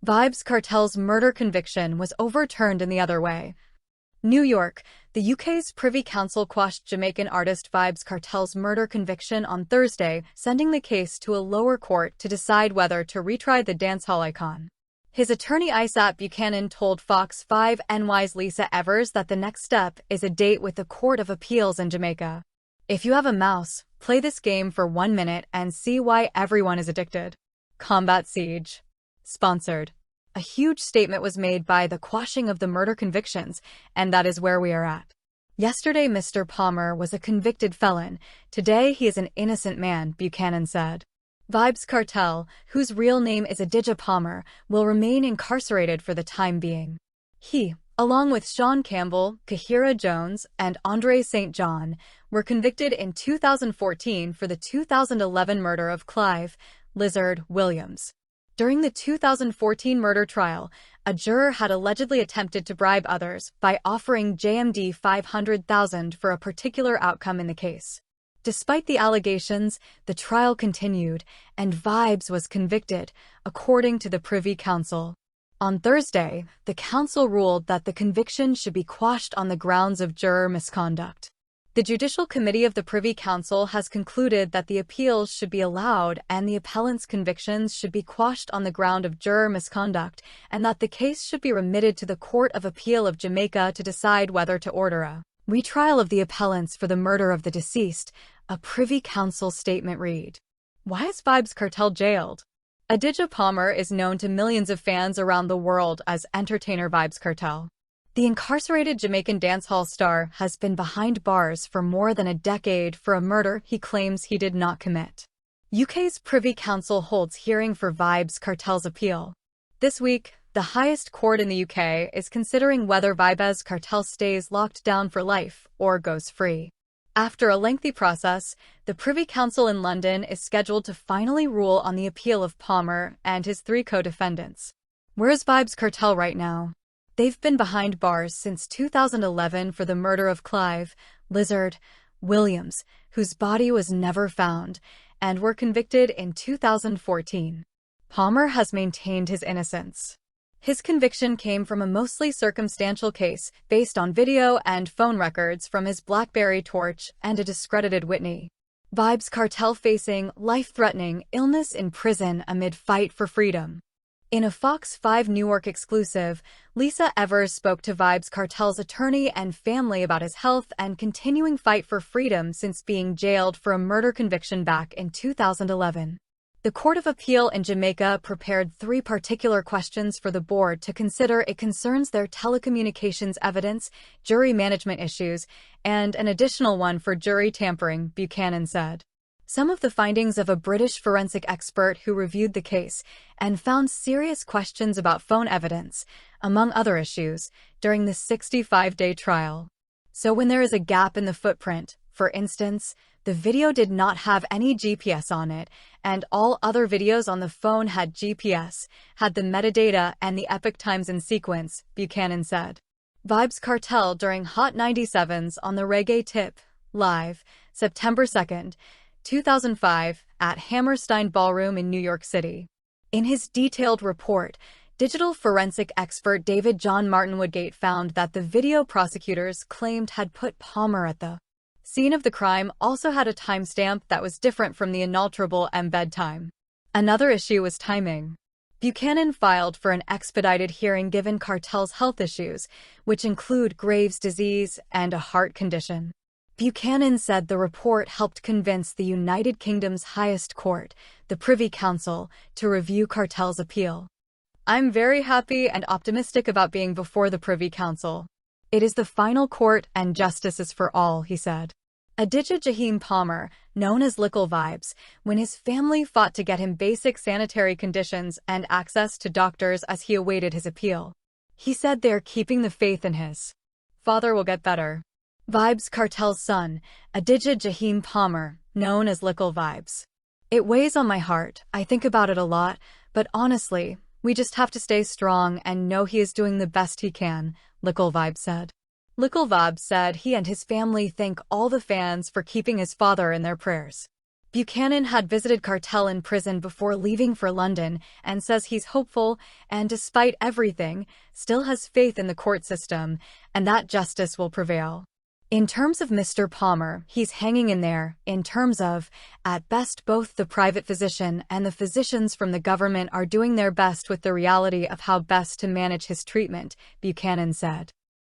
Vybz Kartel's murder conviction was overturned in the other way. New York, the UK's Privy Council quashed Jamaican artist Vybz Kartel's murder conviction on Thursday, sending the case to a lower court to decide whether to retry the dancehall icon. His attorney Isaac Buchanan told Fox 5 NY's Lisa Evers that the next step is a date with the Court of Appeals in Jamaica. If you have a mouse, play this game for 1 minute and see why everyone is addicted. Combat Siege. Sponsored. A huge statement was made by the quashing of the murder convictions, and that is where we are at. Yesterday, Mr. Palmer was a convicted felon. Today, he is an innocent man, Buchanan said. Vybz Kartel, whose real name is Adidja Palmer, will remain incarcerated for the time being. He, along with Sean Campbell, Kahira Jones, and Andre St. John, were convicted in 2014 for the 2011 murder of Clive "Lizard" Williams. During the 2014 murder trial, a juror had allegedly attempted to bribe others by offering JMD $500,000 for a particular outcome in the case. Despite the allegations, the trial continued, and Vybz was convicted, according to the Privy Council. On Thursday, the council ruled that the conviction should be quashed on the grounds of juror misconduct. The Judicial Committee of the Privy Council has concluded that the appeals should be allowed and the appellant's convictions should be quashed on the ground of juror misconduct, and that the case should be remitted to the Court of Appeal of Jamaica to decide whether to order a retrial of the appellants for the murder of the deceased, a Privy Council statement read. Why is Vybz Kartel jailed? Adidja Palmer is known to millions of fans around the world as entertainer Vybz Kartel. The incarcerated Jamaican dancehall star has been behind bars for more than a decade for a murder he claims he did not commit. UK's Privy Council holds hearing for Vybz Kartel's appeal. This week, the highest court in the UK is considering whether Vybz Kartel stays locked down for life or goes free. After a lengthy process, the Privy Council in London is scheduled to finally rule on the appeal of Palmer and his 3 co-defendants. Where's Vybz Kartel right now? They've been behind bars since 2011 for the murder of Clive "Lizard" Williams, whose body was never found, and were convicted in 2014. Palmer has maintained his innocence. His conviction came from a mostly circumstantial case based on video and phone records from his BlackBerry torch and a discredited Whitney. Vybz Kartel facing life-threatening illness in prison amid fight for freedom. In a Fox 5 New York exclusive, Lisa Evers spoke to Vybz Kartel's attorney and family about his health and continuing fight for freedom since being jailed for a murder conviction back in 2011. The Court of Appeal in Jamaica prepared 3 particular questions for the board to consider. It concerns their telecommunications evidence, jury management issues, and an additional one for jury tampering, Buchanan said. Some of the findings of a British forensic expert who reviewed the case and found serious questions about phone evidence, among other issues, during the 65-day trial. So when there is a gap in the footprint, for instance, the video did not have any GPS on it, and all other videos on the phone had GPS, had the metadata and the epoch times in sequence, Buchanan said. Vybz Kartel during Hot 97's On the Reggae Tip, live, September 2, 2005, at Hammerstein Ballroom in New York City. In his detailed report, digital forensic expert David John Martin Woodgate found that the video prosecutors claimed had put Palmer at the scene of the crime also had a timestamp that was different from the unalterable embed time. Another issue was timing. Buchanan filed for an expedited hearing given Kartel's health issues, which include Graves' disease and a heart condition. Buchanan said the report helped convince the United Kingdom's highest court, the Privy Council, to review Kartel's appeal. I'm very happy and optimistic about being before the Privy Council. It is the final court and justice is for all, he said. Adidja Jaheim Palmer, known as Little Vybz, when his family fought to get him basic sanitary conditions and access to doctors as he awaited his appeal. He said they're keeping the faith in his father will get better. Vybz Kartel's son, Adidja Jaheim Palmer, known as Little Vybz. It weighs on my heart, I think about it a lot, but honestly, we just have to stay strong and know he is doing the best he can, Little Vybz said. Little Vybz said he and his family thank all the fans for keeping his father in their prayers. Buchanan had visited Kartel in prison before leaving for London and says he's hopeful and, despite everything, still has faith in the court system and that justice will prevail. In terms of Mr. Palmer, he's hanging in there. In terms of, at best, both the private physician and the physicians from the government are doing their best with the reality of how best to manage his treatment, Buchanan said.